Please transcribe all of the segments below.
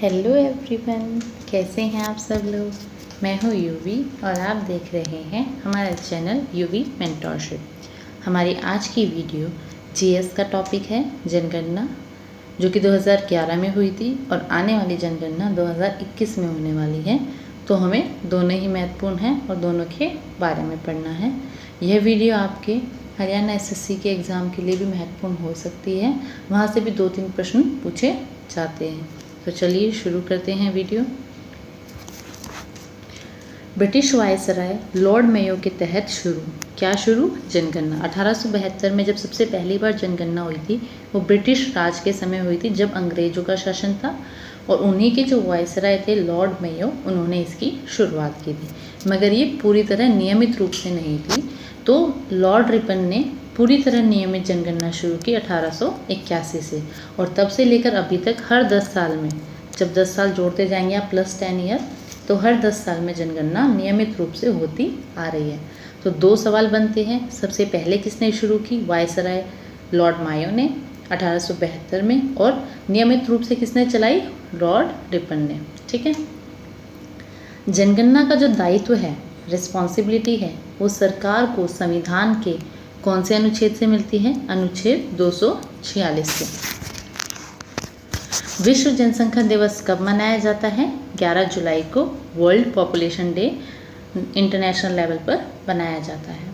Hello everyone, कैसे हैं आप सब लोग। मैं हूँ यूवी और आप देख रहे हैं हमारा चैनल यूवी मेंटरशिप। हमारी आज की वीडियो जीएस का टॉपिक है जनगणना, जो कि 2011 में हुई थी और आने वाली जनगणना 2021 में होने वाली है। तो हमें दोनों ही महत्वपूर्ण हैं और दोनों के बारे में पढ़ना है। यह वीडियो आपके हरियाणा एसएससी के एग्ज़ाम के लिए भी महत्वपूर्ण हो सकती है, वहाँ से भी 2-3 प्रश्न पूछे जाते हैं। तो चलिए शुरू करते हैं video. British viceroy Lord Mayo के तहत शुरू जनगणना। 1872 में जब सबसे पहली बार जनगणना हुई थी वो ब्रिटिश राज के समय हुई थी, जब अंग्रेजों का शासन था, और उन्हीं के जो वायसराय थे लॉर्ड मेयो, उन्होंने इसकी शुरुआत की थी। मगर ये पूरी तरह नियमित रूप से नहीं थी, तो लॉर्ड रिपन ने पूरी तरह नियमित जनगणना शुरू की 1881 से, और तब से लेकर अभी तक हर 10 साल में, जब 10 साल जोड़ते जाएंगे आप प्लस 10 ईयर, तो हर 10 साल में जनगणना नियमित रूप से होती आ रही है। तो 2 सवाल बनते हैं। सबसे पहले किसने शुरू की? वायसराय लॉर्ड मायो ने 1872 में, और नियमित रूप से किसने चलाई? लॉर्ड रिपन ने। ठीक है। जनगणना का जो दायित्व है, रिस्पॉन्सिबिलिटी है, वो सरकार को संविधान के कौन से अनुच्छेद से मिलती है? अनुच्छेद 246 से। विश्व जनसंख्या दिवस कब मनाया जाता है? 11 जुलाई को world population day international level पर बनाया जाता है।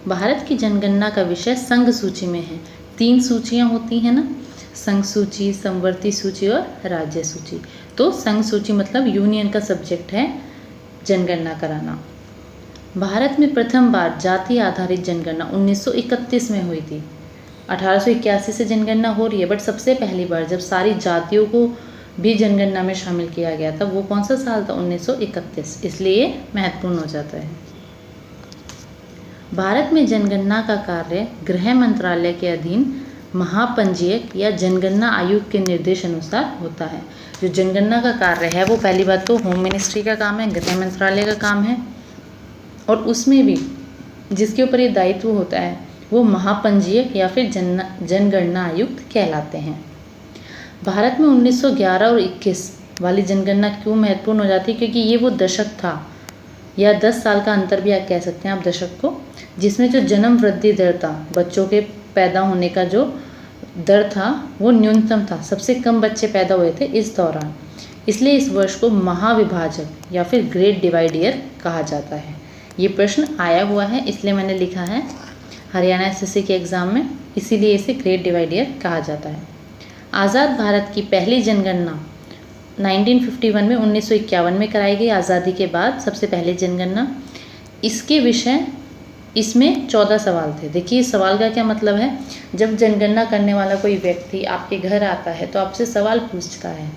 भारत की जनगणना का विषय संघ सूची में है। 3 सूचियां होती हैं ना, संघ सूची, समवर्ती सूची और राज्य सूची। तो संघ सूची मतलब यूनियन का सब्जेक्ट है जनगणना कराना। भारत में प्रथम बार जाति आधारित जनगणना 1931 में हुई थी। 1881 से जनगणना हो रही है, बट सबसे पहली बार जब सारी जातियों को भी जनगणना में शामिल किया गया था, वो कौन सा साल था? 1931। इसलिए महत्वपूर्ण हो जाता है। भारत में जनगणना का कार्य गृह मंत्रालय के अधीन महापंजीयक या जनगणना आयुक्त के निर्देश अनुसार होता है। जो जनगणना का कार्य है वो पहली बात तो होम मिनिस्ट्री का काम है, गृह मंत्रालय का काम है, और उसमें भी जिसके ऊपर ये दायित्व होता है वो महापंजीयक या फिर जनगणना आयुक्त कहलाते हैं। भारत में 1911 और 21 वाली जनगणना क्यों महत्वपूर्ण हो जाती है? क्योंकि ये वो दशक था, या 10 साल का अंतर भी आप कह सकते हैं आप दशक को, जिसमें जो जन्म वृद्धि दर था, बच्चों के पैदा होने का जो दर था वो न्यूनतम था। सबसे कम बच्चे पैदा हुए थे इस दौरान। इसलिए इस वर्ष को महाविभाजक या फिर ग्रेट डिवाइड ईयर कहा जाता है। ये प्रश्न आया हुआ है, इसलिए मैंने लिखा है हरियाणा एसएससी के एग्ज़ाम में, इसीलिए इसे ग्रेट डिवाइड ईयर कहा जाता है। आज़ाद भारत की पहली जनगणना 1951 में 1951 में कराई गई, आज़ादी के बाद सबसे पहले जनगणना। इसके विषय, इसमें 14 सवाल थे। देखिए इस सवाल का क्या मतलब है। जब जनगणना करने वाला कोई व्यक्ति आपके घर आता है तो आपसे सवाल पूछता है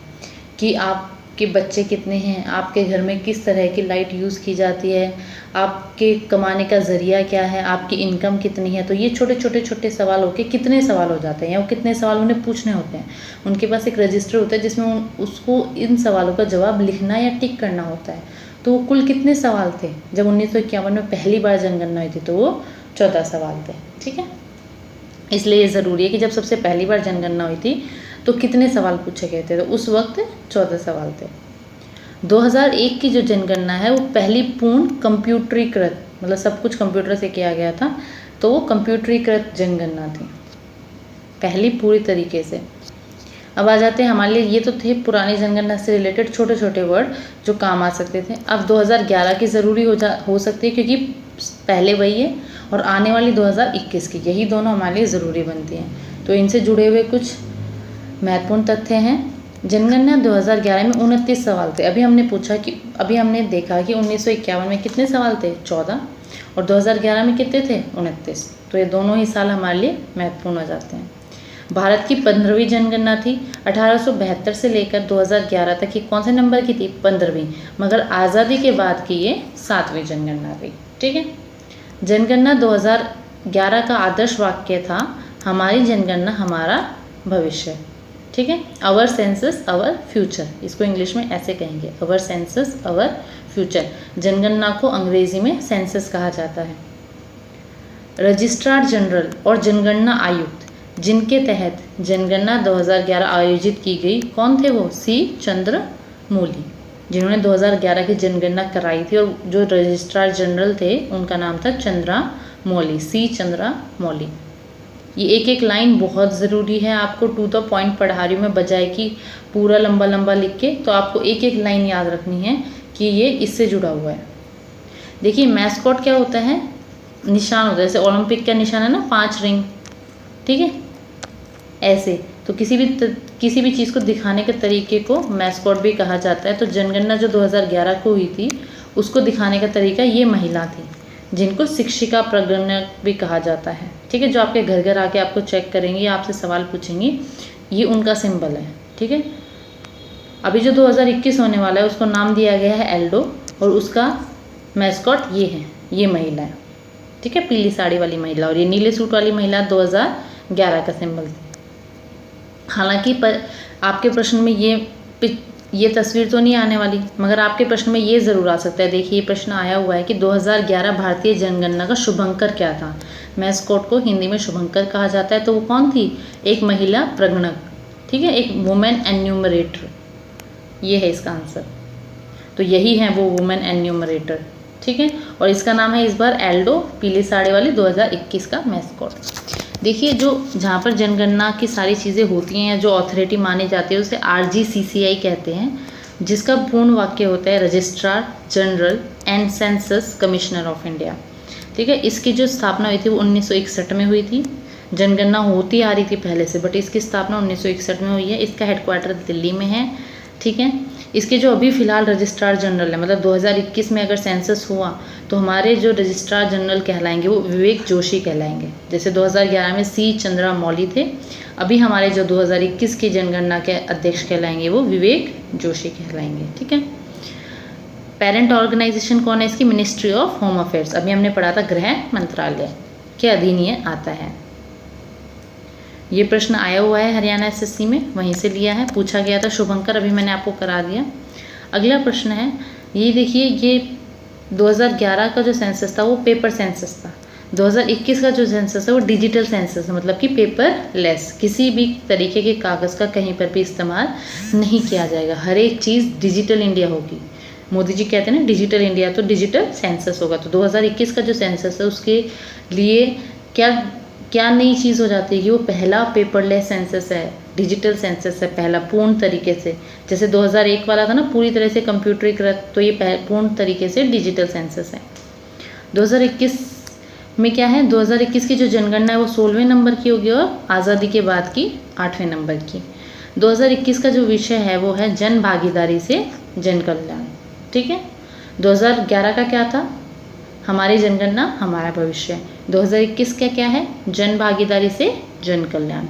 कि आपके बच्चे कितने हैं, आपके घर में किस तरह की लाइट यूज़ की जाती है, आपके कमाने का ज़रिया क्या है, आपकी इनकम कितनी है। तो ये छोटे सवाल होके कितने सवाल हो जाते हैं, या वो कितने सवाल उन्हें पूछने होते हैं। उनके पास एक रजिस्टर होता है जिसमें उसको इन सवालों का जवाब लिखना या टिक करना होता है। तो कुल कितने सवाल थे? जब 1951 में पहली बार जनगणना हुई थी तो वो 14 सवाल थे। ठीक है। इसलिए ये ज़रूरी है कि जब सबसे पहली बार जनगणना हुई थी तो कितने सवाल पूछे गए थे? तो उस वक्त 14 सवाल थे। 2001 की जो जनगणना है वो पहली पूर्ण कंप्यूटरीकृत, मतलब सब कुछ कंप्यूटर से किया गया था, तो वो कंप्यूटरीकृत जनगणना थी, पहली पूरी तरीके से। अब आ जाते हैं हमारे लिए, ये तो थे पुरानी जनगणना से रिलेटेड छोटे वर्ड जो काम आ सकते थे। अब 2011 की ज़रूरी हो सकती है, क्योंकि पहले वही है, और आने वाली 2021 की, यही दोनों हमारे लिए ज़रूरी बनती हैं। तो इनसे जुड़े हुए कुछ महत्वपूर्ण तथ्य हैं। जनगणना 2011 में 29 सवाल थे। अभी हमने देखा कि 1951 में कितने सवाल थे? 14, और 2011 में कितने थे? 29। तो ये दोनों ही साल हमारे लिए महत्वपूर्ण हो जाते हैं। भारत की 15वीं जनगणना थी। 1872 से लेकर 2011 तक ये कौन से नंबर की थी? 15वीं। मगर आज़ादी के बाद की ये 7वीं जनगणना थी। ठीक है। जनगणना 2011 का आदर्श वाक्य था, हमारी जनगणना हमारा भविष्य। ठीक है। आवर सेंसस आवर फ्यूचर, इसको इंग्लिश में ऐसे कहेंगे, आवर सेंसस आवर फ्यूचर। जनगणना को अंग्रेजी में सेंसस कहा जाता है। रजिस्ट्रार जनरल और जनगणना आयुक्त जिनके तहत जनगणना 2011 आयोजित की गई, कौन थे वो? सी चंद्रमौली, जिन्होंने 2011 की जनगणना कराई थी, और जो रजिस्ट्रार जनरल थे उनका नाम था चंद्रमौली, सी चंद्रमौली। ये एक एक लाइन बहुत ज़रूरी है, आपको टू द पॉइंट पढ़ा रही हूँ मैं, बजाय कि पूरा लंबा लंबा लिख के, तो आपको एक एक लाइन याद रखनी है कि ये इससे जुड़ा हुआ है। देखिए मैस्कॉट क्या होता है? निशान होता है, जैसे ओलंपिक का निशान है ना 5 रिंग, ठीक है, ऐसे। तो किसी भी चीज़ को दिखाने के तरीके को मैस्कॉट भी कहा जाता है। तो जनगणना जो 2011 को हुई थी उसको दिखाने का तरीका ये महिला थी, जिनको शिक्षिका प्रगणक भी कहा जाता है, ठीक है, जो आपके घर घर आके आपको चेक करेंगी, आपसे सवाल पूछेंगी, ये उनका सिंबल है, ठीक है। अभी जो 2021 होने वाला है उसको नाम दिया गया है एल्डो, और उसका मैस्कॉट ये है, ये महिला है, ठीक है, पीली साड़ी वाली महिला, और ये नीले सूट वाली महिला 2011 का सिंबल थी। हालांकि आपके प्रश्न में ये तस्वीर तो नहीं आने वाली, मगर आपके प्रश्न में ये ज़रूर आ सकता है। देखिए ये प्रश्न आया हुआ है कि 2011 भारतीय जनगणना का शुभंकर क्या था? मैस्कॉट को हिंदी में शुभंकर कहा जाता है, तो वो कौन थी? एक महिला प्रगणक, ठीक है, एक वुमेन एन्यूमरेटर, ये है इसका आंसर। तो यही है वो वुमेन एन्यूमरेटर, ठीक है, और इसका नाम है इस बार एल्डो, पीली साड़ी वाली 2021 का मैस्कॉट। देखिए जो जहाँ पर जनगणना की सारी चीज़ें होती हैं, जो अथॉरिटी मानी जाती है उसे RGCCI कहते हैं, जिसका पूर्ण वाक्य होता है registrar general and census commissioner of India, ठीक है। इसकी जो स्थापना हुई थी वो 1961 में हुई थी। जनगणना होती आ रही थी पहले से, बट इसकी स्थापना 1961 में हुई है। इसका हेडक्वार्टर दिल्ली में है, ठीक है। इसके जो अभी फ़िलहाल रजिस्ट्रार जनरल है, मतलब 2021 में अगर सेंसस हुआ तो हमारे जो रजिस्ट्रार जनरल कहलाएंगे वो विवेक जोशी कहलाएंगे। जैसे 2011 में सी चंद्रमौली थे, अभी हमारे जो 2021 की जनगणना के अध्यक्ष कहलाएंगे वो विवेक जोशी कहलाएंगे, ठीक है। पेरेंट ऑर्गेनाइजेशन कौन है इसकी? मिनिस्ट्री ऑफ होम अफेयर्स, अभी हमने पढ़ा था गृह मंत्रालय के अधीन ये आता है। ये प्रश्न आया हुआ है हरियाणा SSC में, वहीं से लिया है, पूछा गया था शुभंकर, अभी मैंने आपको करा दिया। अगला प्रश्न है, ये देखिए, ये 2011 का जो सेंसस था वो पेपर सेंसस था, 2021 का जो सेंसस है वो डिजिटल सेंसस है, मतलब कि पेपरलेस, किसी भी तरीके के कागज़ का कहीं पर भी इस्तेमाल नहीं किया जाएगा, हर एक चीज़ डिजिटल इंडिया होगी। मोदी जी कहते हैं ना डिजिटल इंडिया, तो डिजिटल सेंसस होगा। तो 2021 का जो सेंसस है उसके लिए क्या नई चीज़ हो जाती है कि वो पहला पेपरलेस सेंसस है, डिजिटल सेंसस है, पहला पूर्ण तरीके से। जैसे 2001 वाला था ना पूरी तरह से कंप्यूटरीकृत, तो ये पूर्ण तरीके से डिजिटल सेंसस है। 2021 में क्या है, 2021 की जो जनगणना है वो 16वें नंबर की होगी और आज़ादी के बाद की 8वें नंबर की। 2021 का जो विषय है वो है जन भागीदारी से जन कल्याण, ठीक है। 2011 का क्या था? हमारी जनगणना हमारा भविष्य। 2021 का क्या है? जन भागीदारी से जन कल्याण।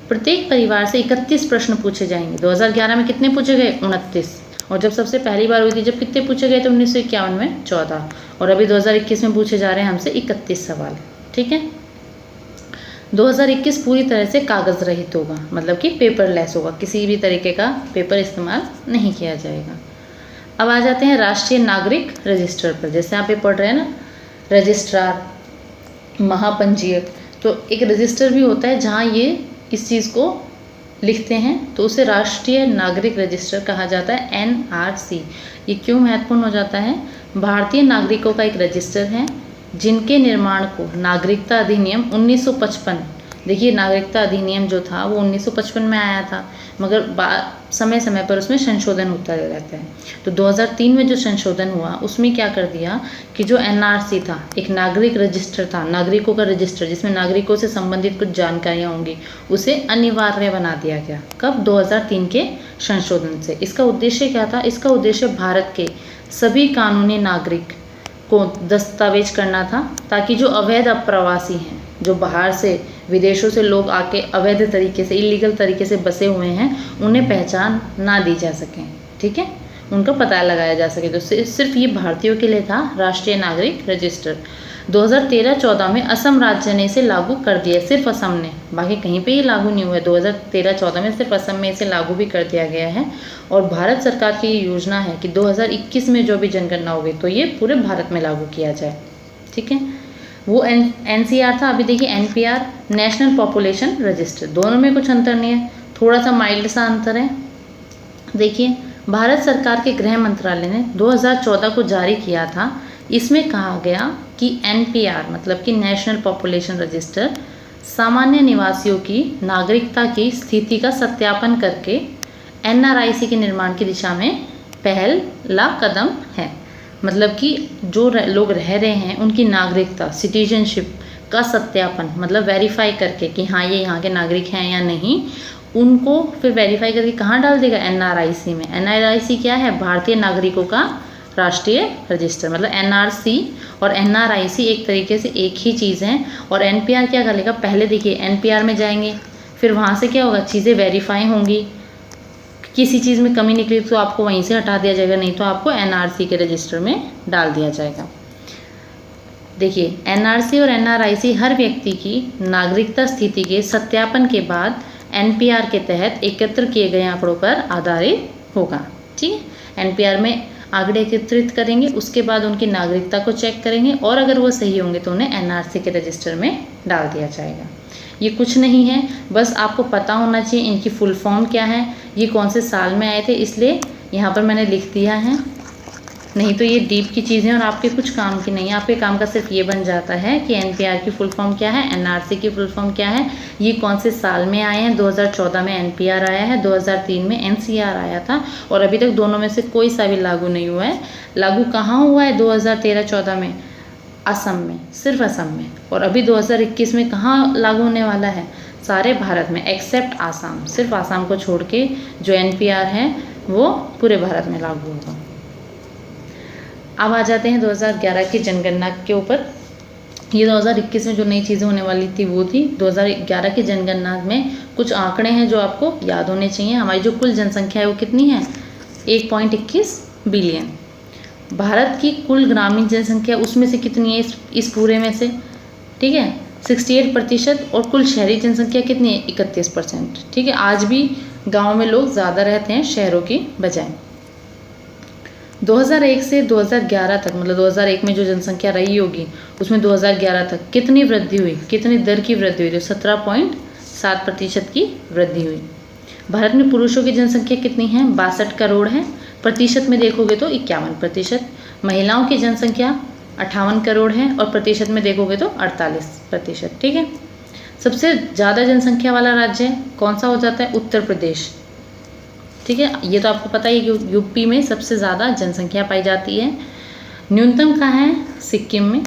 प्रत्येक परिवार से 31 प्रश्न पूछे जाएंगे। 2011 में कितने पूछे गए? 29। और जब सबसे पहली बार हुई थी जब कितने पूछे गए थे? 1951 में 14। और अभी 2021 में पूछे जा रहे हैं हमसे 31 सवाल, ठीक है। 2021 पूरी तरह से कागज़ रहित होगा, मतलब कि पेपरलेस होगा, किसी भी तरीके का पेपर इस्तेमाल नहीं किया जाएगा। अब आ जाते हैं राष्ट्रीय नागरिक रजिस्टर पर। जैसे आप ये पढ़ रहे हैं ना, रजिस्ट्रार, महापंजीयक, तो एक रजिस्टर भी होता है जहाँ ये इस चीज़ को लिखते हैं, तो उसे राष्ट्रीय नागरिक रजिस्टर कहा जाता है, NRC। ये क्यों महत्वपूर्ण हो जाता है? भारतीय नागरिकों का एक रजिस्टर है जिनके निर्माण को नागरिकता अधिनियम 1955, देखिए नागरिकता अधिनियम जो था वो 1955 में आया था, मगर समय समय पर उसमें संशोधन होता रहता है। तो 2003 में जो संशोधन हुआ उसमें क्या कर दिया कि जो NRC था, एक नागरिक रजिस्टर था, नागरिकों का रजिस्टर जिसमें नागरिकों से संबंधित कुछ जानकारियाँ होंगी, उसे अनिवार्य बना दिया गया। कब? 2003 के संशोधन से। इसका उद्देश्य क्या था? इसका उद्देश्य भारत के सभी कानूनी नागरिक को दस्तावेज करना था, ताकि जो अवैध अप्रवासी हैं, जो बाहर से विदेशों से लोग आके अवैध तरीके से, इलीगल तरीके से बसे हुए हैं, उन्हें पहचान ना दी जा सके, ठीक है, उनका पता लगाया जा सके। तो सिर्फ ये भारतीयों के लिए था राष्ट्रीय नागरिक रजिस्टर। 2013-14 में असम राज्य ने इसे लागू कर दिया, सिर्फ असम ने, बाकी कहीं पे ये लागू नहीं हुआ है। 2013-14 में सिर्फ असम में इसे लागू भी कर दिया गया है। और भारत सरकार की ये योजना है कि 2021 में जो भी जनगणना होगी तो ये पूरे भारत में लागू किया जाए, ठीक है। वो NCR था। अभी देखिए NPR, नेशनल पॉपुलेशन रजिस्टर, दोनों में कुछ अंतर नहीं है, थोड़ा सा माइल्ड सा अंतर है। देखिए, भारत सरकार के गृह मंत्रालय ने 2014 को जारी किया था। इसमें कहा गया कि NPR मतलब कि नेशनल पॉपुलेशन रजिस्टर सामान्य निवासियों की नागरिकता की स्थिति का सत्यापन करके NRIC के निर्माण की दिशा में पहला कदम है। मतलब कि जो लोग रह रहे हैं उनकी नागरिकता, सिटीजनशिप का सत्यापन, मतलब वेरीफाई करके कि हाँ ये यहाँ के नागरिक हैं या नहीं, उनको फिर वेरीफाई करके कहाँ डाल देगा? NRIC में। NRIC क्या है? भारतीय नागरिकों का राष्ट्रीय रजिस्टर। मतलब NRC और NRIC एक तरीके से एक ही चीज़ है। और NPR क्या करेगा? पहले देखिए NPR में जाएंगे, फिर वहाँ से क्या होगा? चीज़ें वेरीफाई होंगी, किसी चीज़ में कमी निकली तो आपको वहीं से हटा दिया जाएगा, नहीं तो आपको NRC के रजिस्टर में डाल दिया जाएगा। देखिए, NRC और NRIC हर व्यक्ति की नागरिकता स्थिति के सत्यापन के बाद NPR के तहत एकत्र किए गए आंकड़ों पर आधारित होगा। ठीक है, NPR में आंकड़े एकत्रित करेंगे, उसके बाद उनकी नागरिकता को चेक करेंगे और अगर वो सही होंगे तो उन्हें NRC के रजिस्टर में डाल दिया जाएगा। ये कुछ नहीं है, बस आपको पता होना चाहिए इनकी फुल फॉर्म क्या है, ये कौन से साल में आए थे, इसलिए यहाँ पर मैंने लिख दिया है। नहीं तो ये डीप की चीज़ें और आपके कुछ काम की नहीं है। आपके काम का सिर्फ ये बन जाता है कि NPR की फुल फॉर्म क्या है, NRC की फुल फॉर्म क्या है, ये कौन से साल में आए हैं। 2014 में NPR आया है, 2003 में NCR आया था और अभी तक दोनों में से कोई सा भी लागू नहीं हुआ है। लागू कहाँ हुआ है? 2013-14 में असम में, सिर्फ असम में। और अभी 2021 में कहाँ लागू होने वाला है? सारे भारत में एक्सेप्ट आसाम, सिर्फ आसाम को छोड़ के जो NPR है वो पूरे भारत में लागू होगा। अब आ जाते हैं 2011 की जनगणना के ऊपर। ये 2021 में जो नई चीज़ें होने वाली थी वो थी। 2011 की जनगणना में कुछ आंकड़े हैं जो आपको याद होने चाहिए। हमारी जो कुल जनसंख्या है वो कितनी है? 1.21 बिलियन। भारत की कुल ग्रामीण जनसंख्या उसमें से कितनी है इस पूरे में से? ठीक है, 68%। और कुल शहरी जनसंख्या कितनी है? 31%। ठीक है, आज भी गाँव में लोग ज़्यादा रहते हैं शहरों की बजाय। 2001 से 2011 तक, मतलब 2001 में जो जनसंख्या रही होगी उसमें 2011 तक कितनी वृद्धि हुई? कितनी दर की वृद्धि हुई? तो 17.7% की वृद्धि हुई। भारत में पुरुषों की जनसंख्या कितनी है? 62 करोड़ है। प्रतिशत में देखोगे तो 51%। महिलाओं की जनसंख्या 58 करोड़ है और प्रतिशत में देखोगे तो 48%। ठीक है, सबसे ज़्यादा जनसंख्या वाला राज्य कौन सा हो जाता है? उत्तर प्रदेश। ठीक है, ये तो आपको पता ही है कि यूपी में सबसे ज़्यादा जनसंख्या पाई जाती है। न्यूनतम कहाँ है? सिक्किम में।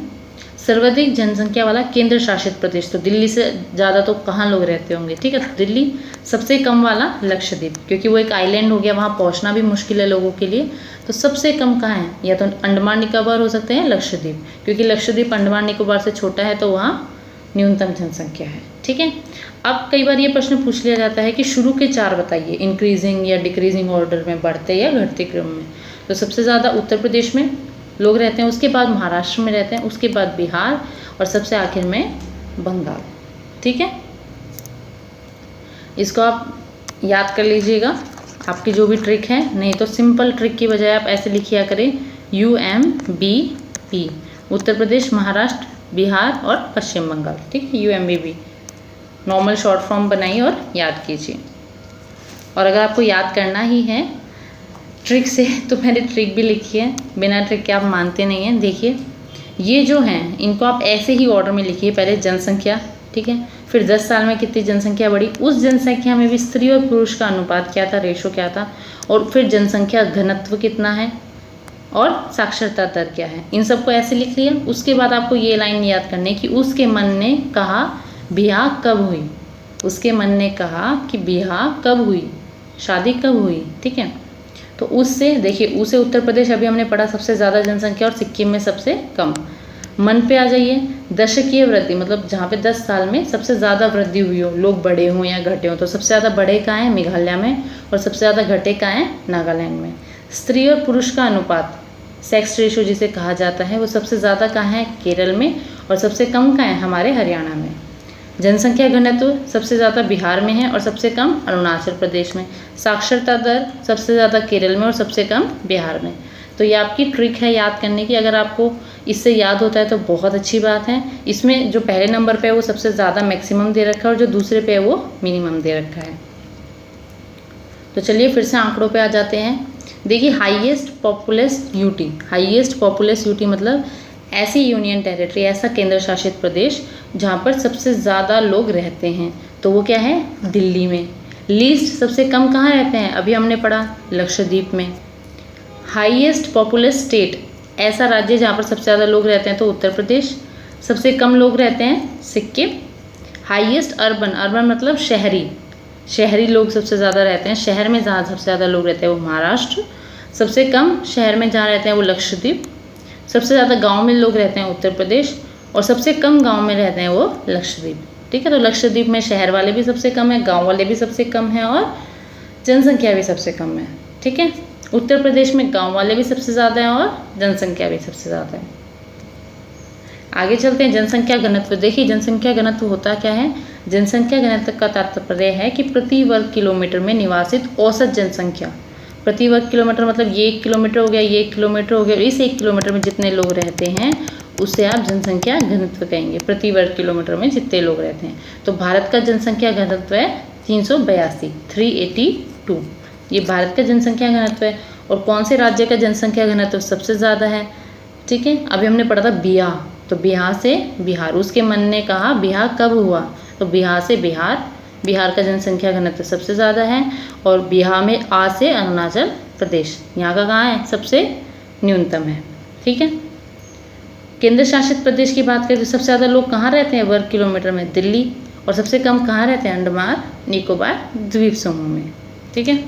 सर्वाधिक जनसंख्या वाला केंद्र शासित प्रदेश, तो दिल्ली से ज़्यादा तो कहाँ लोग रहते होंगे? ठीक है, तो दिल्ली। सबसे कम वाला लक्षद्वीप, क्योंकि वो एक आइलैंड हो गया, वहाँ पहुँचना भी मुश्किल है लोगों के लिए। तो सबसे कम कहाँ है? या तो अंडमान निकोबार हो सकते हैं, लक्षद्वीप, क्योंकि लक्षद्वीप अंडमान निकोबार से छोटा है तो वहाँ न्यूनतम जनसंख्या है। ठीक है, अब कई बार ये प्रश्न पूछ लिया जाता है कि शुरू के 4 बताइए, इंक्रीजिंग या डिक्रीजिंग ऑर्डर में, बढ़ते या घटते क्रम में। तो सबसे ज़्यादा उत्तर प्रदेश में लोग रहते हैं, उसके बाद महाराष्ट्र में रहते हैं, उसके बाद बिहार और सबसे आखिर में बंगाल। ठीक है, इसको आप याद कर लीजिएगा, आपकी जो भी ट्रिक है। नहीं तो सिंपल ट्रिक की बजाय आप ऐसे लिखिया करें UMBP, उत्तर प्रदेश, महाराष्ट्र, बिहार और पश्चिम बंगाल। ठीक है, UMBP नॉर्मल शॉर्ट फॉर्म बनाइए और याद कीजिए। और अगर आपको याद करना ही है ट्रिक से तो मैंने ट्रिक भी लिखी है, बिना ट्रिक के आप मानते नहीं हैं। देखिए, ये जो हैं इनको आप ऐसे ही ऑर्डर में लिखिए। पहले जनसंख्या, ठीक है, फिर 10 साल में कितनी जनसंख्या बढ़ी, उस जनसंख्या में भी स्त्री और पुरुष का अनुपात क्या था, रेशो क्या था, और फिर जनसंख्या घनत्व कितना है और साक्षरता दर क्या है। इन सबको ऐसे लिख लिया। उसके बाद आपको ये लाइन याद करनी कि उसके मन ने कहा ब्याह कब हुई। उसके मन ने कहा कि ब्याह कब हुई, शादी कब हुई। ठीक है, तो उससे देखिए, उसे उत्तर प्रदेश अभी हमने पढ़ा सबसे ज़्यादा जनसंख्या और सिक्किम में सबसे कम। मन पे आ जाइए, दशकीय वृद्धि, मतलब जहाँ पे 10 साल में सबसे ज़्यादा वृद्धि हुई हो, लोग बढ़े हों या घटे हों। तो सबसे ज़्यादा बढ़े कहाँ हैं? मेघालय में। और सबसे ज़्यादा घटे कहाँ हैं? नागालैंड में। स्त्री और पुरुष का अनुपात, सेक्स रेशो जिसे कहा जाता है, वो सबसे ज़्यादा कहाँ है? केरल में। और सबसे कम कहाँ है? हमारे हरियाणा में। जनसंख्या घनत्व सबसे ज़्यादा बिहार में है और सबसे कम अरुणाचल प्रदेश में। साक्षरता दर सबसे ज़्यादा केरल में और सबसे कम बिहार में। तो ये आपकी ट्रिक है याद करने की। अगर आपको इससे याद होता है तो बहुत अच्छी बात है। इसमें जो पहले नंबर पे है वो सबसे ज़्यादा मैक्सिमम दे रखा है और जो दूसरे पे है वो मिनिमम दे रखा है। तो चलिए फिर से आंकड़ों पे आ जाते हैं। देखिए highest populace UT, highest populace UT मतलब ऐसी यूनियन टेरिटरी, ऐसा केंद्र शासित प्रदेश जहाँ पर सबसे ज़्यादा लोग रहते हैं, तो वो क्या है, दिल्ली में। लीस्ट सबसे कम कहाँ रहते हैं, अभी हमने पढ़ा लक्षद्वीप में। हाईएस्ट पॉपुलस स्टेट, ऐसा राज्य जहाँ पर सबसे ज़्यादा लोग रहते हैं तो उत्तर प्रदेश। सबसे कम लोग रहते हैं सिक्किम। हाईएस्ट अर्बन, अर्बन मतलब शहरी, शहरी लोग सबसे ज़्यादा रहते हैं, शहर में जहाँ सबसे ज़्यादा लोग रहते हैं वो महाराष्ट्र। सबसे कम शहर में जहाँ रहते हैं वो लक्षद्वीप। सबसे ज़्यादा गांव में लोग रहते हैं उत्तर प्रदेश और सबसे कम गांव में रहते हैं वो लक्षद्वीप। ठीक है, तो लक्षद्वीप में शहर वाले भी सबसे कम है, गांव वाले भी सबसे कम हैं और जनसंख्या भी सबसे कम है। ठीक है, उत्तर प्रदेश में गांव वाले भी सबसे ज़्यादा हैं और जनसंख्या भी सबसे ज़्यादा है। आगे चलते हैं, जनसंख्या घनत्व। देखिए जनसंख्या घनत्व होता क्या है, जनसंख्या घनत्व का तात्पर्य है कि प्रति वर्ग किलोमीटर में निवासित औसत जनसंख्या। प्रति वर्ग किलोमीटर मतलब ये 1 किलोमीटर हो गया, ये 1 किलोमीटर हो गया, इस 1 किलोमीटर में जितने लोग रहते हैं उसे आप जनसंख्या घनत्व कहेंगे, प्रति वर्ग किलोमीटर में जितने लोग रहते हैं। तो भारत का जनसंख्या घनत्व है 382, 382, ये भारत का जनसंख्या घनत्व है। और कौन से राज्य का जनसंख्या घनत्व सबसे ज़्यादा है? ठीक है, अभी हमने पढ़ा था बिहार, तो बिहार से बिहार, उसके मन ने कहा बिहार कब हुआ, तो बिहार से बिहार, बिहार का जनसंख्या घनत्व सबसे ज़्यादा है। और बिहार में आ से अरुणाचल प्रदेश, यहाँ का कहाँ है, सबसे न्यूनतम है। ठीक है, केंद्र शासित प्रदेश की बात करें तो सबसे ज़्यादा लोग कहाँ रहते हैं वर्ग किलोमीटर में, दिल्ली। और सबसे कम कहाँ रहते हैं, अंडमान निकोबार द्वीप समूह में। ठीक है,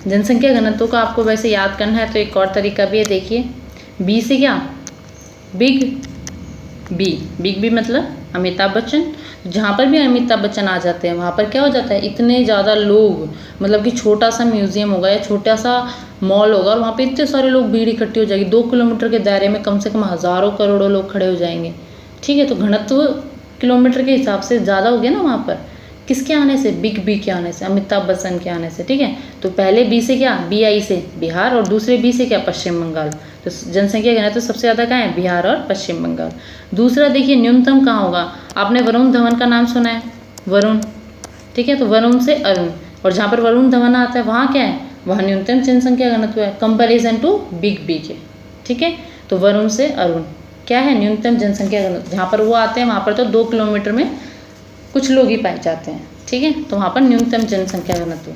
जनसंख्या घनत्व को आपको वैसे याद करना है तो एक और तरीका भी है, देखिए बी से क्या, बिग बी, बिग बी मतलब अमिताभ बच्चन। जहाँ पर भी अमिताभ बच्चन आ जाते हैं वहाँ पर क्या हो जाता है, इतने ज़्यादा लोग, मतलब कि छोटा सा म्यूजियम होगा या छोटा सा मॉल होगा और वहाँ पे इतने सारे लोग, भीड़ इकट्ठी हो जाएगी। 2 किलोमीटर के दायरे में कम से कम हज़ारों करोड़ों लोग खड़े हो जाएंगे। ठीक है, तो घनत्व किलोमीटर के हिसाब से ज़्यादा हो गया ना वहाँ पर, किसके आने से, बिग बी के आने से, अमिताभ बच्चन के आने से। ठीक है, तो पहले बी से क्या, BI से बिहार, और दूसरे बी से क्या, पश्चिम बंगाल। तो जनसंख्या घनत्व सबसे ज़्यादा कहाँ है, बिहार और पश्चिम बंगाल। दूसरा देखिए न्यूनतम कहाँ होगा, आपने वरुण धवन का नाम सुना है, वरुण। ठीक है, तो वरुण से अरुण, और जहाँ पर वरुण धवन आता है वहाँ क्या है, वहाँ न्यूनतम जनसंख्या घनत्व है कंपेरिजन टू बिग बी के। ठीक है, तो वरुण से अरुण क्या है, न्यूनतम जनसंख्या घनत्व। जहाँ पर वो आते हैं वहाँ पर तो 2 किलोमीटर में कुछ लोग ही पाए जाते हैं। ठीक है, तो वहाँ पर न्यूनतम जनसंख्या घनत्व।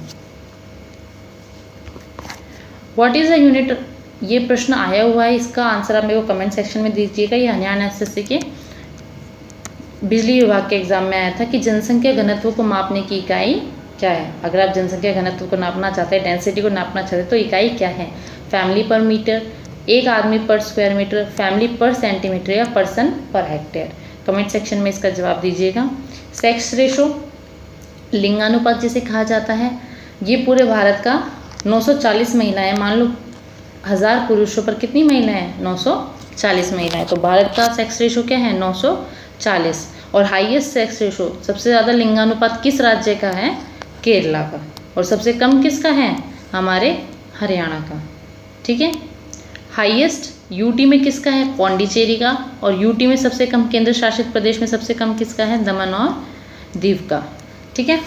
व्हाट इज अ यूनिट, ये प्रश्न आया हुआ है, इसका आंसर आप मेरे को कमेंट सेक्शन में दीजिएगा। ये हरियाणा SSC के बिजली विभाग के एग्जाम में आया था कि जनसंख्या घनत्व को मापने की इकाई क्या है। अगर आप जनसंख्या घनत्व को नापना चाहते हैं, डेंसिटी को नापना चाहते हैं, तो इकाई क्या है, फैमिली पर मीटर, एक आदमी पर स्क्वायर मीटर, फैमिली पर सेंटीमीटर या person per hectare. Comment section में इसका जवाब दीजिएगा। सेक्स रेशो, लिंगानुपात जिसे कहा जाता है, ये पूरे भारत का 940 महिलाएं, मान लो 1000 पुरुषों पर कितनी महिलाएं हैं, 940 महिलाएं। तो भारत का सेक्स रेशो क्या है, 940। और हाईएस्ट सेक्स रेशो, सबसे ज़्यादा लिंगानुपात किस राज्य का है, केरला का। और सबसे कम किसका है, हमारे हरियाणा का। ठीक है, हाईएस्ट यूटी में किसका है, पौंडीचेरी का। और यूटी में सबसे कम, केंद्र शासित प्रदेश में सबसे कम किसका है, दमन और दीव का। ठीक है,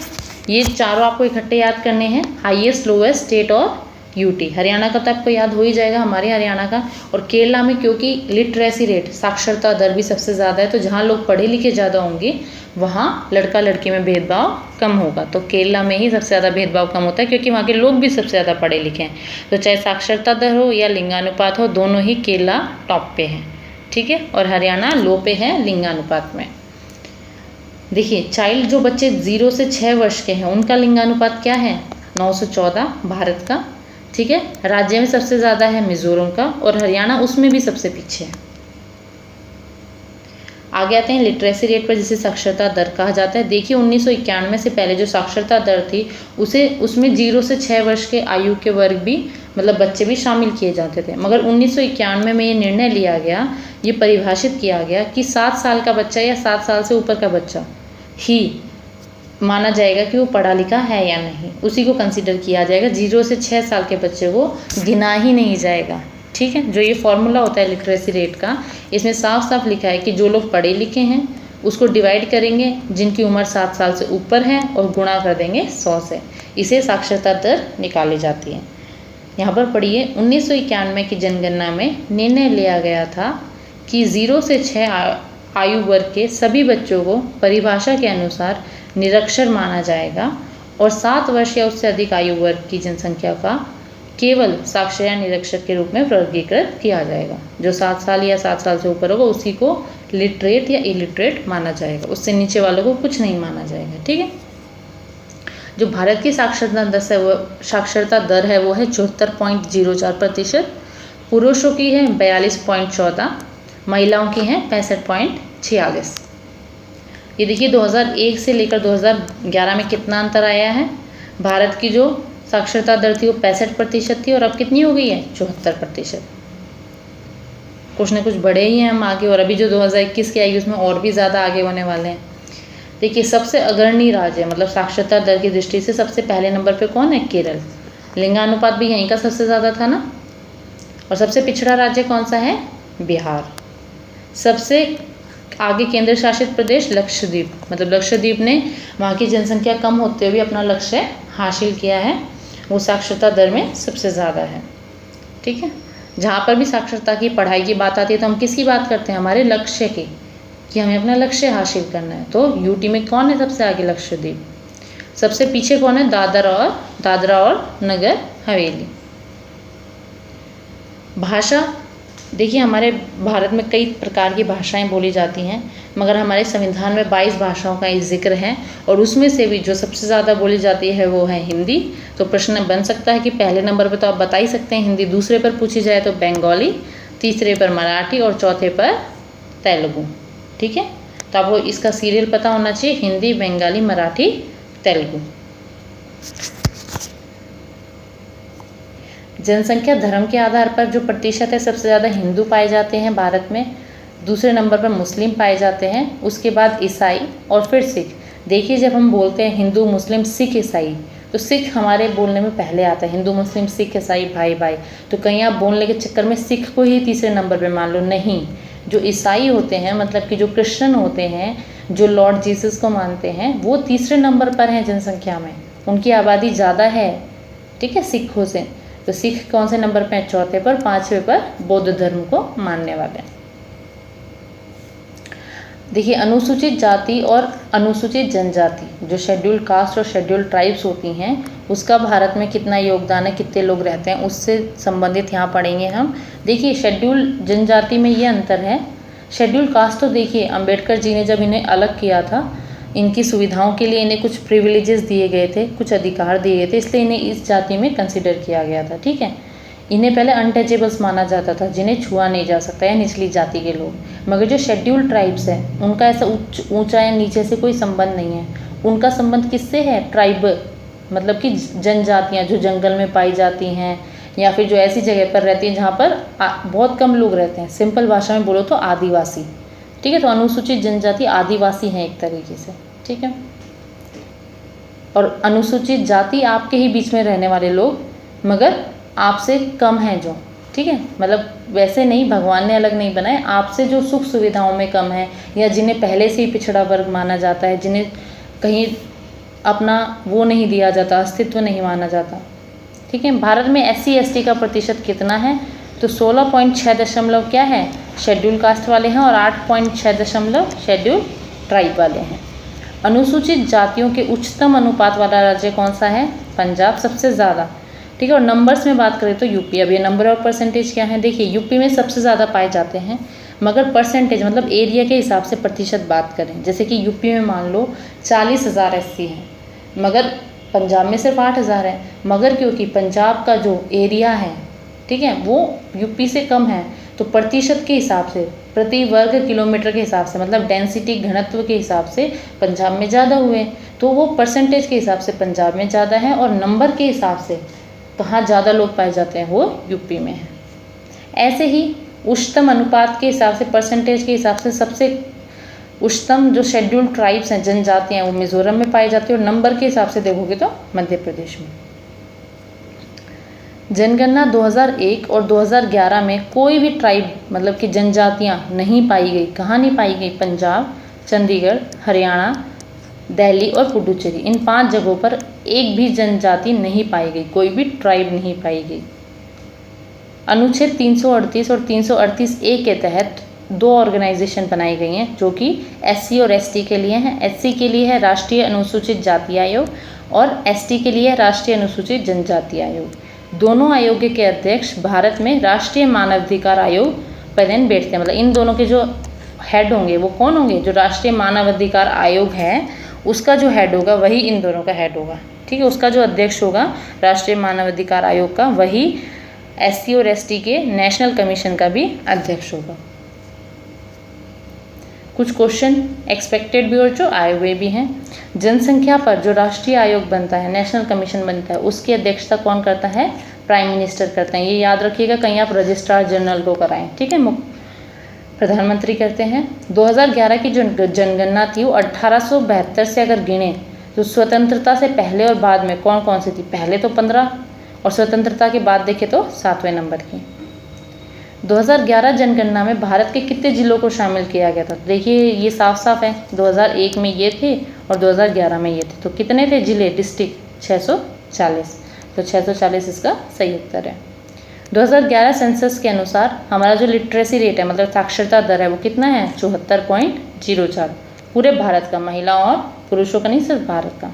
ये चारों आपको इकट्ठे याद करने हैं, हाईएस्ट, लोएस्ट, स्टेट और यूटी। हरियाणा का तो आपको याद हो ही जाएगा, हमारे हरियाणा का। और केरला में क्योंकि लिटरेसी रेट, साक्षरता दर भी सबसे ज़्यादा है, तो जहाँ लोग पढ़े लिखे ज़्यादा होंगे वहाँ लड़का लड़की में भेदभाव कम होगा। तो केरला में ही सबसे ज़्यादा भेदभाव कम होता है क्योंकि वहाँ के लोग भी सबसे ज़्यादा पढ़े लिखे हैं। तो चाहे साक्षरता दर हो या लिंगानुपात हो, दोनों ही केरला टॉप पे है। ठीक है, और हरियाणा लो पे है लिंगानुपात में। देखिए चाइल्ड, जो बच्चे 0 से 6 वर्ष के हैं उनका लिंगानुपात क्या है, 914 भारत का। ठीक है, राज्य में सबसे ज़्यादा है मिजोरम का, और हरियाणा उसमें भी सबसे पीछे है। आगे आते हैं लिटरेसी रेट पर, जिसे साक्षरता दर कहा जाता है। देखिए 1991 से पहले जो साक्षरता दर थी उसमें 0 से 6 वर्ष के आयु के वर्ग भी, मतलब बच्चे भी शामिल किए जाते थे। मगर 1991 में ये निर्णय लिया गया, ये परिभाषित किया गया कि 7 साल का बच्चा या 7 साल से ऊपर का बच्चा ही माना जाएगा कि वो पढ़ा लिखा है या नहीं, उसी को कंसीडर किया जाएगा। 0 से 6 साल के बच्चे को गिना ही नहीं जाएगा। ठीक है। जो ये फॉर्मूला होता है लिटरेसी रेट का, इसमें साफ साफ लिखा है कि जो लोग पढ़े लिखे हैं उसको डिवाइड करेंगे जिनकी उम्र 7 साल से ऊपर है और गुणा कर देंगे 100 से, इसे साक्षरता दर निकाली जाती है। यहाँ पर पढ़िए, 1991 की जनगणना में निर्णय लिया गया था कि 0 से 6 आयु वर्ग के सभी बच्चों को परिभाषा के अनुसार निरक्षर माना जाएगा और 7 वर्ष या उससे अधिक आयु वर्ग की जनसंख्या का केवल साक्षर या निरक्षर के रूप में वर्गीकृत किया जाएगा। जो 7 साल या 7 साल से ऊपर होगा उसी को लिटरेट या इलिटरेट माना जाएगा, उससे नीचे वालों को कुछ नहीं माना जाएगा, ठीक है। जो भारत की साक्षरता दर है वो है 74.04%, पुरुषों की है 42.14, महिलाओं की है 65.46। ये देखिए 2001 से लेकर 2011 में कितना अंतर आया है। भारत की जो साक्षरता दर थी वो 65% थी और अब कितनी हो गई है 74%। कुछ न कुछ बढ़े ही हैं हम आगे, और अभी जो 2021 की आएगी उसमें और भी ज़्यादा आगे होने वाले हैं। देखिए सबसे अग्रणी राज्य मतलब साक्षरता दर की दृष्टि से सबसे पहले नंबर पे कौन है, केरल। लिंगानुपात भी यहीं का सबसे ज़्यादा था ना। और सबसे पिछड़ा राज्य कौन सा है, बिहार। सबसे आगे केंद्र शासित प्रदेश लक्षद्वीप, मतलब लक्षद्वीप ने वहाँ की जनसंख्या कम होते हुए अपना लक्ष्य हासिल किया है, वो साक्षरता दर में सबसे ज़्यादा है, ठीक है। जहाँ पर भी साक्षरता की पढ़ाई की बात आती है तो हम किसकी बात करते हैं, हमारे लक्ष्य की, कि हमें अपना लक्ष्य हासिल करना है। तो यूटी में कौन है सबसे आगे, लक्षद्वीप। सबसे पीछे कौन है, दादरा और नगर हवेली। भाषा, देखिए हमारे भारत में कई प्रकार की भाषाएं बोली जाती हैं, मगर हमारे संविधान में 22 भाषाओं का एक जिक्र है और उसमें से भी जो सबसे ज़्यादा बोली जाती है वो है हिंदी। तो प्रश्न बन सकता है कि पहले नंबर पर तो आप बता ही सकते हैं हिंदी, दूसरे पर पूछी जाए तो बंगाली, तीसरे पर मराठी और चौथे पर तेलुगु, ठीक है। तो आपको इसका सीरियल पता होना चाहिए, हिंदी, बंगाली, मराठी, तेलुगु। जनसंख्या धर्म के आधार पर जो प्रतिशत है, सबसे ज़्यादा हिंदू पाए जाते हैं भारत में, दूसरे नंबर पर मुस्लिम पाए जाते हैं, उसके बाद ईसाई और फिर सिख। देखिए जब हम बोलते हैं हिंदू, मुस्लिम, सिख, ईसाई, तो सिख हमारे बोलने में पहले आता है। हिंदू, मुस्लिम, सिख, ईसाई, भाई भाई। तो कहीं आप बोलने के चक्कर में सिख को ही तीसरे नंबर पर मान लो, नहीं। जो ईसाई होते हैं, मतलब कि जो क्रिश्चियन होते हैं, जो लॉर्ड जीसस को मानते हैं, वो तीसरे नंबर पर हैं जनसंख्या में, उनकी आबादी ज़्यादा है, ठीक है, सिखों से। तो सिख कौन से नंबर पे, चौथे पर। पांचवे पर बौद्ध धर्म को मानने वाले। देखिए अनुसूचित जाति और अनुसूचित जनजाति, जो शेड्यूल्ड कास्ट और शेड्यूल्ड ट्राइब्स होती हैं, उसका भारत में कितना योगदान है, कितने लोग रहते हैं, उससे संबंधित यहाँ पढ़ेंगे हम। देखिए शेड्यूल्ड जनजाति में ये अंतर है। शेड्यूल्ड कास्ट तो देखिए अंबेडकर जी ने जब इन्हें अलग किया था, इनकी सुविधाओं के लिए इन्हें कुछ प्रिविलेजेस दिए गए थे, कुछ अधिकार दिए गए थे, इसलिए इन्हें इस जाति में कंसिडर किया गया था, ठीक है। इन्हें पहले अनटचेबल्स माना जाता था, जिन्हें छुआ नहीं जा सकता है, निचली जाति के लोग। मगर जो शेड्यूल्ड ट्राइब्स हैं उनका ऐसा ऊंचा या नीचे से कोई संबंध नहीं है। उनका संबंध किससे है, ट्राइब, मतलब कि जनजातियाँ जो जंगल में पाई जाती हैं या फिर जो ऐसी जगह पर रहती हैं जहाँ पर बहुत कम लोग रहते हैं। सिंपल भाषा में बोलो तो आदिवासी, ठीक है। तो अनुसूचित जनजाति आदिवासी हैं एक तरीके से, ठीक है। और अनुसूचित जाति आपके ही बीच में रहने वाले लोग, मगर आपसे कम हैं जो, ठीक है, मतलब वैसे नहीं, भगवान ने अलग नहीं बनाए, आपसे जो सुख सुविधाओं में कम है या जिन्हें पहले से ही पिछड़ा वर्ग माना जाता है, जिन्हें कहीं अपना वो नहीं दिया जाता, अस्तित्व नहीं माना जाता, ठीक है। भारत में SC/ST का प्रतिशत कितना है, तो 16.6 क्या है, शेड्यूल कास्ट वाले हैं, और 8.6 शेड्यूल ट्राइब वाले हैं। अनुसूचित जातियों के उच्चतम अनुपात वाला राज्य कौन सा है, पंजाब सबसे ज़्यादा, ठीक है। और नंबर्स में बात करें तो यूपी। अब ये नंबर और परसेंटेज क्या है, देखिए यूपी में सबसे ज़्यादा पाए जाते हैं, मगर परसेंटेज मतलब एरिया के हिसाब से प्रतिशत बात करें, जैसे कि यूपी में मान लो 40,000 SC हैं, मगर पंजाब में सिर्फ 8,000 है। मगर क्योंकि पंजाब का जो एरिया है, ठीक है, वो यूपी से कम है, तो प्रतिशत के हिसाब से, प्रति वर्ग किलोमीटर के हिसाब से, मतलब डेंसिटी, घनत्व के हिसाब से पंजाब में ज़्यादा हुए, तो वो परसेंटेज के हिसाब से पंजाब में ज़्यादा है, और नंबर के हिसाब से कहाँ ज़्यादा लोग पाए जाते हैं, वो यूपी में है। ऐसे ही उच्चतम अनुपात के हिसाब से, परसेंटेज के हिसाब से सबसे उच्चतम जो शेड्यूल्ड ट्राइब्स हैं, जनजातियाँ, वो मिजोरम में पाई जाती है, और नंबर के हिसाब से देखोगे तो मध्य प्रदेश में। जनगणना 2001 और 2011 में कोई भी ट्राइब मतलब कि जनजातियां नहीं पाई गई। कहाँ नहीं पाई गई? पंजाब, चंडीगढ़, हरियाणा, दिल्ली और पुडुचेरी, इन 5 जगहों पर एक भी जनजाति नहीं पाई गई, कोई भी ट्राइब नहीं पाई गई। अनुच्छेद 338 और 338A के तहत 2 ऑर्गेनाइजेशन बनाई गई हैं जो कि SC और ST के लिए हैं। SC के लिए है राष्ट्रीय अनुसूचित जाति आयोग और ST के लिए है राष्ट्रीय अनुसूचित जनजाति आयोग। दोनों आयोग के अध्यक्ष भारत में राष्ट्रीय मानवाधिकार आयोग पदेन बैठते हैं। मतलब इन दोनों के जो हेड होंगे वो कौन होंगे? जो राष्ट्रीय मानवाधिकार आयोग है उसका जो हेड होगा वही इन दोनों का हेड होगा। ठीक है, उसका जो अध्यक्ष होगा राष्ट्रीय मानवाधिकार आयोग का, वही SC और ST के नेशनल कमीशन का भी अध्यक्ष होगा। कुछ क्वेश्चन एक्सपेक्टेड भी और जो आए हुए भी हैं। जनसंख्या पर जो राष्ट्रीय आयोग बनता है, नेशनल कमीशन बनता है, उसकी अध्यक्षता कौन करता है? प्राइम मिनिस्टर करते हैं। ये याद रखिएगा, कहीं आप रजिस्ट्रार जनरल को कराएं। ठीक है, प्रधानमंत्री करते हैं। 2011 की जो जनगणना थी वो 1872 से अगर गिने तो स्वतंत्रता से पहले और बाद में कौन कौन सी थी? पहले तो 15 और स्वतंत्रता के बाद देखे तो 7वें नंबर की। 2011 जनगणना में भारत के कितने जिलों को शामिल किया गया था? देखिए ये साफ साफ है, 2001 में ये थे और 2011 में ये थे। तो कितने थे जिले, डिस्ट्रिक्ट? 640। तो 640 इसका सही उत्तर है। 2011 सेंसस के अनुसार हमारा जो लिटरेसी रेट है मतलब साक्षरता दर है वो कितना है? 74.04 पूरे भारत का, महिला और पुरुषों का नहीं, सिर्फ भारत का।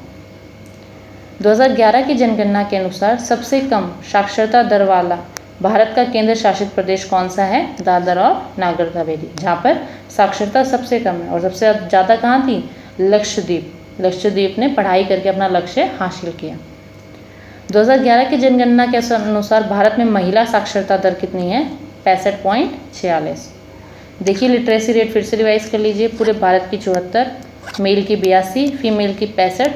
2011 की जनगणना के अनुसार सबसे कम साक्षरता दर वाला भारत का केंद्र शासित प्रदेश कौन सा है? दादर और नागर हवेली, जहाँ पर साक्षरता सबसे कम है। और सबसे ज़्यादा कहाँ थी? लक्षद्वीप। लक्षद्वीप ने पढ़ाई करके अपना लक्ष्य हासिल किया। 2011 की जनगणना के अनुसार भारत में महिला साक्षरता दर कितनी है? 65.46। देखिए लिटरेसी रेट फिर से रिवाइज कर लीजिए। पूरे भारत की 74, मेल की 82, फीमेल की 65,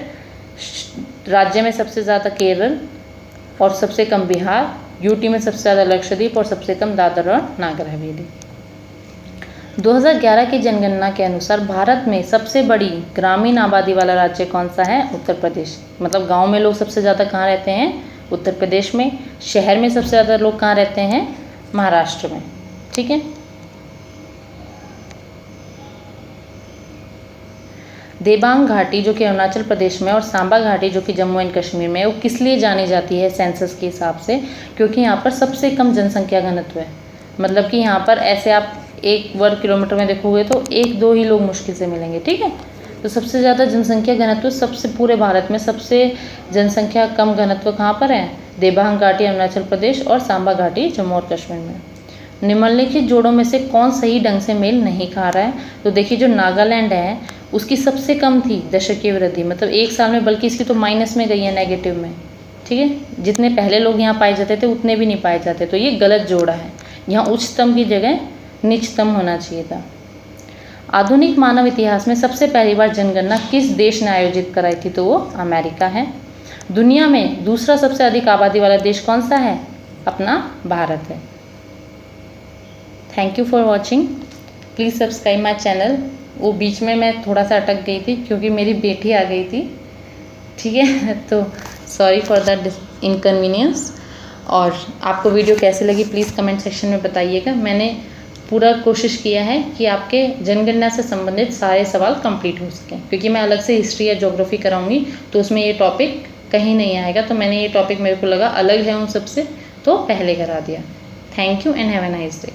राज्य में सबसे ज़्यादा केरल और सबसे कम बिहार, यूटी में सबसे ज़्यादा लक्षद्वीप और सबसे कम दादर और नागर हवेली। 2011 की जनगणना के अनुसार भारत में सबसे बड़ी ग्रामीण आबादी वाला राज्य कौन सा है? उत्तर प्रदेश। मतलब गांव में लोग सबसे ज़्यादा कहाँ रहते हैं? उत्तर प्रदेश में। शहर में सबसे ज़्यादा लोग कहाँ रहते हैं? महाराष्ट्र में। ठीक है, देबांग घाटी जो कि अरुणाचल प्रदेश में और सांबा घाटी जो कि जम्मू एंड कश्मीर में, वो किस लिए जानी जाती है सेंसस के हिसाब से? क्योंकि यहाँ पर सबसे कम जनसंख्या घनत्व है। मतलब कि यहाँ पर ऐसे आप 1 वर्ग किलोमीटर में देखोगे तो 1-2 ही लोग मुश्किल से मिलेंगे। ठीक है, तो सबसे ज़्यादा जनसंख्या घनत्व सबसे पूरे भारत में सबसे जनसंख्या कम घनत्व कहाँ पर है? देबांग घाटी अरुणाचल प्रदेश और सांबा घाटी जम्मू और कश्मीर में। निम्नलिखित जोड़ों में से कौन सही ढंग से मेल नहीं खा रहा है? तो देखिए जो नागालैंड है उसकी सबसे कम थी दशकीय वृद्धि, मतलब 1 साल में, बल्कि इसकी तो माइनस में गई है, नेगेटिव में। ठीक है, जितने पहले लोग यहाँ पाए जाते थे उतने भी नहीं पाए जाते, तो ये गलत जोड़ा है। यहाँ उच्चतम की जगह निचतम होना चाहिए था। आधुनिक मानव इतिहास में सबसे पहली बार जनगणना किस देश ने आयोजित कराई थी? तो वो अमेरिका है। दुनिया में दूसरा सबसे अधिक आबादी वाला देश कौन सा है? अपना भारत है। Thank you for watching. Please subscribe my channel. वो बीच में मैं थोड़ा सा अटक गई थी क्योंकि मेरी बेटी आ गई थी। ठीक है, तो सॉरी फॉर दैट इनकन्वीनियंस। और आपको वीडियो कैसे लगी प्लीज़ कमेंट सेक्शन में बताइएगा। मैंने पूरा कोशिश किया है कि आपके जनगणना से संबंधित सारे सवाल कंप्लीट हो सकें, क्योंकि मैं अलग से हिस्ट्री या ज्योग्राफी कराऊंगी तो उसमें ये टॉपिक कहीं नहीं आएगा। तो मैंने ये टॉपिक मेरे को लगा अलग है उन सबसे, तो पहले करा दिया। Thank you and have a nice day.